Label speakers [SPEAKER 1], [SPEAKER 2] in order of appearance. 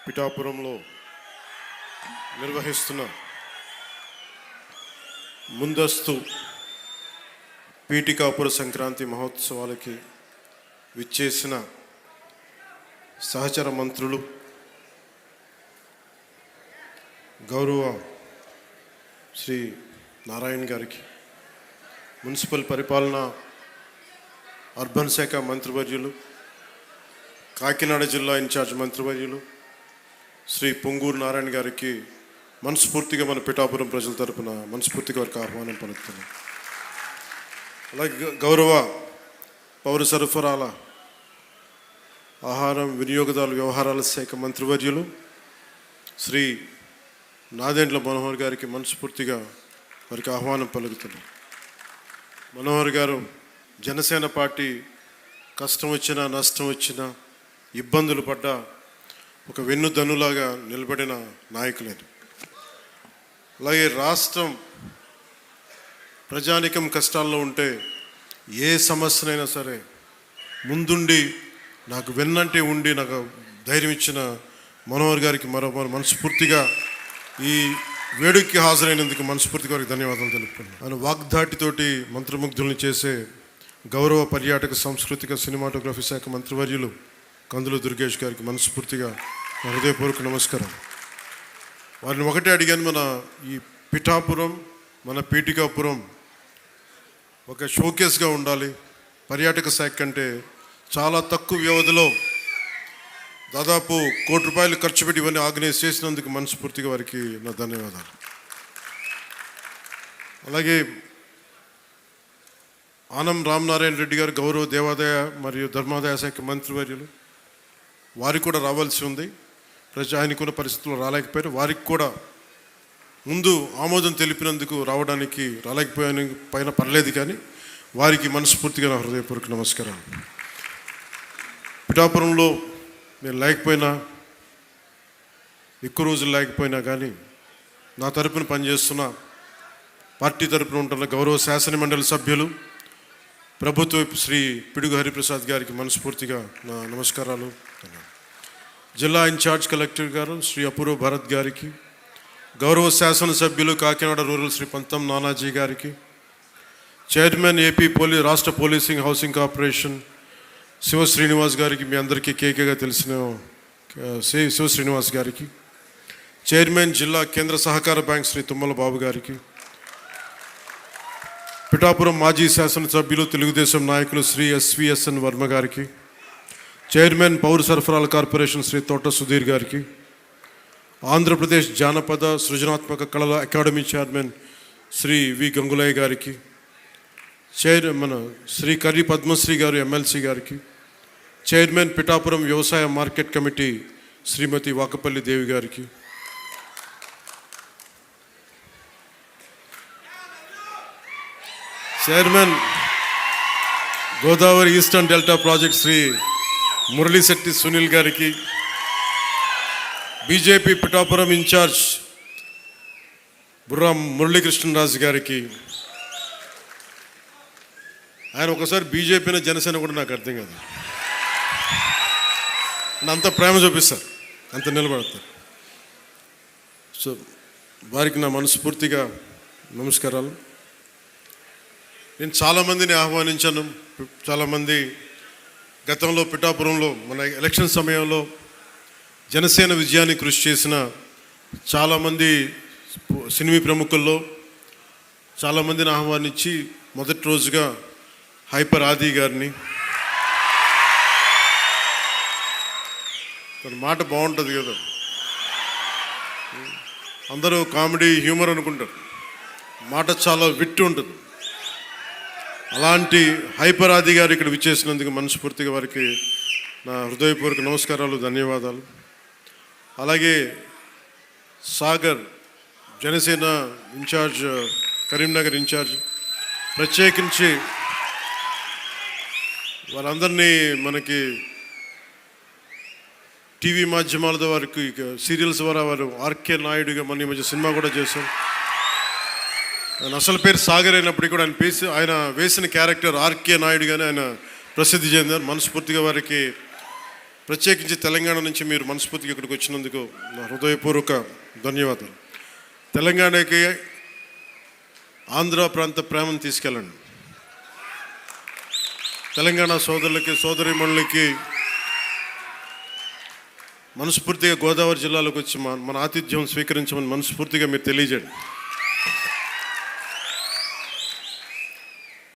[SPEAKER 1] పిఠాపురంలో నిర్వహిస్తున్న ముందస్తు పీఠికాపుర సంక్రాంతి మహోత్సవాలకి విచ్చేసిన సహచర మంత్రులు, గౌరవ శ్రీ నారాయణ గారికి, మున్సిపల్ పరిపాలన అర్బన్ శాఖ మంత్రివర్యులు, కాకినాడ జిల్లా ఇన్ఛార్జ్ మంత్రివర్యులు శ్రీ పొంగూరు నారాయణ గారికి మనస్ఫూర్తిగా మన పిఠాపురం ప్రజల తరపున మనస్ఫూర్తిగా వారికి ఆహ్వానం పలుకుతున్నాం. అలాగే గౌరవ పౌర సరఫరాల, ఆహారం, వినియోగదారుల వ్యవహారాల శాఖ మంత్రివర్యులు శ్రీ నాదెండ్ల మనోహర్ గారికి మనస్ఫూర్తిగా వారికి ఆహ్వానం పలుకుతున్నాం. మనోహర్ గారు జనసేన పార్టీ కష్టం వచ్చినా నష్టం వచ్చినా ఇబ్బందులు పడ్డా ఒక వెన్నుదన్నులాగా నిలబడిన నాయకులేదు. అలాగే రాష్ట్రం ప్రజానికం కష్టాల్లో ఉంటే ఏ సమస్యనైనా సరే ముందుండి నాకు వెన్నంటే ఉండి నాకు ధైర్యం ఇచ్చిన మనోహర్ గారికి మరో మనస్ఫూర్తిగా ఈ వేడుకకి హాజరైనందుకు మనస్ఫూర్తిగా వారికి ధన్యవాదాలు తెలుపుతున్నాను. ఆయన వాగ్దాటితోటి మంత్రముగ్ధుల్ని చేసే గౌరవ పర్యాటక సాంస్కృతిక సినిమాటోగ్రఫీ శాఖ మంత్రివర్యులు కందుల దుర్గేష్ గారికి మనస్ఫూర్తిగా హృదయపూర్వక నమస్కారం. వారిని ఒకటే అడిగాను, మన ఈ పిఠాపురం, మన పీఠికాపురం ఒక షోకేస్గా ఉండాలి. పర్యాటక శాఖ కంటే చాలా తక్కువ వ్యవధిలో దాదాపు ₹1 కోటి ఖర్చు పెట్టి ఇవన్నీ ఆర్గనైజ్ చేసినందుకు మనస్ఫూర్తిగా వారికి నా ధన్యవాదాలు. అలాగే ఆనం రామనారాయణ రెడ్డి గారు గౌరవ దేవాదాయ మరియు ధర్మాదాయ శాఖ మంత్రివర్యులు, వారికి కూడా రావాల్సి ఉంది. ఆయనకున్న పరిస్థితుల్లో రాలేకపోయారు. వారికి కూడా ముందు ఆమోదం తెలిపినందుకు రాలేకపోయిన పర్లేదు, కానీ వారికి మనస్ఫూర్తిగా నా హృదయపూర్వక నమస్కారం. పిఠాపురంలో నేను లేకపోయినా, ఎక్కువ రోజులు లేకపోయినా కానీ నా తరపున పనిచేస్తున్న పార్టీ తరపున ఉంటున్న గౌరవ శాసనమండలి సభ్యులు, ప్రభుత్వ శ్రీ పిడుగు హరిప్రసాద్ గారికి మనస్ఫూర్తిగా నా నమస్కారాలు. జిల్లా ఇన్ఛార్జ్ కలెక్టర్ గారు శ్రీ అపూర్వ భరత్ గారికి, గౌరవ శాసనసభ్యులు కాకినాడ రూరల్ శ్రీ పంతం నానాజీ గారికి, చైర్మన్ ఏపీ రాష్ట్ర policing housing corporation Shiva Srinivas గారికి, మీ అందరికీ కేకేగా తెలిసిన శివ శ్రీనివాస్ గారికి, చైర్మన్ జిల్లా కేంద్ర సహకార బ్యాంక్ శ్రీ తుమ్మల బాబు గారికి, పిఠాపురం మాజీ శాసనసభ్యులు తెలుగుదేశం నాయకులు శ్రీ ఎస్విఎస్ఎన్ వర్మ గారికి, చైర్మన్ పౌర సరఫరాల కార్పొరేషన్ శ్రీ తోట సుధీర్ గారికి, ఆంధ్రప్రదేశ్ జానపద సృజనాత్మక కళల అకాడమీ చైర్మన్ శ్రీ వి గంగులయ్య గారికి, శ్రీ కర్రి పద్మశ్రీ గారు ఎమ్మెల్సీ గారికి, చైర్మన్ పిఠాపురం వ్యవసాయ మార్కెట్ కమిటీ శ్రీమతి వాకపల్లి దేవి గారికి, chairman Godavari eastern delta project Shri Muralishetty Sunil గారికి, బీజేపీ పిఠాపురం ఇన్ఛార్జ్ బుర్రా మురళీకృష్ణరాజు గారికి. ఆయన ఒకసారి బీజేపీని జనసేన కూడా నాకు అర్థం కాదు, అంత ప్రేమ చూపిస్తారు, అంత నిలబడతారు. సో వారికి నా మనస్ఫూర్తిగా నమస్కారాలు. నేను చాలామందిని ఆహ్వానించాను. చాలామంది గతంలో పిఠాపురంలో మన ఎలక్షన్ సమయంలో జనసేన విజయాన్ని కృషి చేసిన చాలామంది సినిమా ప్రముఖుల్లో చాలామందిని ఆహ్వానించి మొదటి రోజుగా హైపర్ ఆది గారిని, మాట బాగుంటుంది కదా, అందరూ కామెడీ హ్యూమర్ అనుకుంటారు, మాట చాలా విట్టు ఉంటుంది. అలాంటి హైపర్ ఆది గారు ఇక్కడ విచ్చేసినందుకు మనస్ఫూర్తిగా వారికి నా హృదయపూర్వక నమస్కారాలు, ధన్యవాదాలు. అలాగే సాగర్ జనసేన ఇన్ఛార్జ్, కరీంనగర్ ఇన్ఛార్జ్, ప్రత్యేకించి వారందరినీ మనకి టీవీ మాధ్యమాల ద్వారా, సీరియల్స్ ద్వారా వారు ఆర్కే నాయుడుగా మన ఈ మధ్య సినిమా కూడా చేశారు. ఆయన అసలు పేరు సాగర్ అయినప్పటికీ కూడా ఆయన వేసిన క్యారెక్టర్ ఆర్కే నాయుడుగానే ఆయన ప్రసిద్ధి చెందారు. మనస్ఫూర్తిగా వారికి ప్రత్యేకించి తెలంగాణ నుంచి మీరు మనస్ఫూర్తిగా ఇక్కడికి వచ్చినందుకు నా హృదయపూర్వక ధన్యవాదాలు. తెలంగాణకి ఆంధ్ర ప్రాంత ప్రేమను తీసుకెళ్ళండి. తెలంగాణ సోదరులకి సోదరీమణులకి మనస్ఫూర్తిగా గోదావరి జిల్లాలోకి వచ్చి మన ఆతిథ్యం స్వీకరించమని మనస్ఫూర్తిగా మీరు తెలియజేయండి.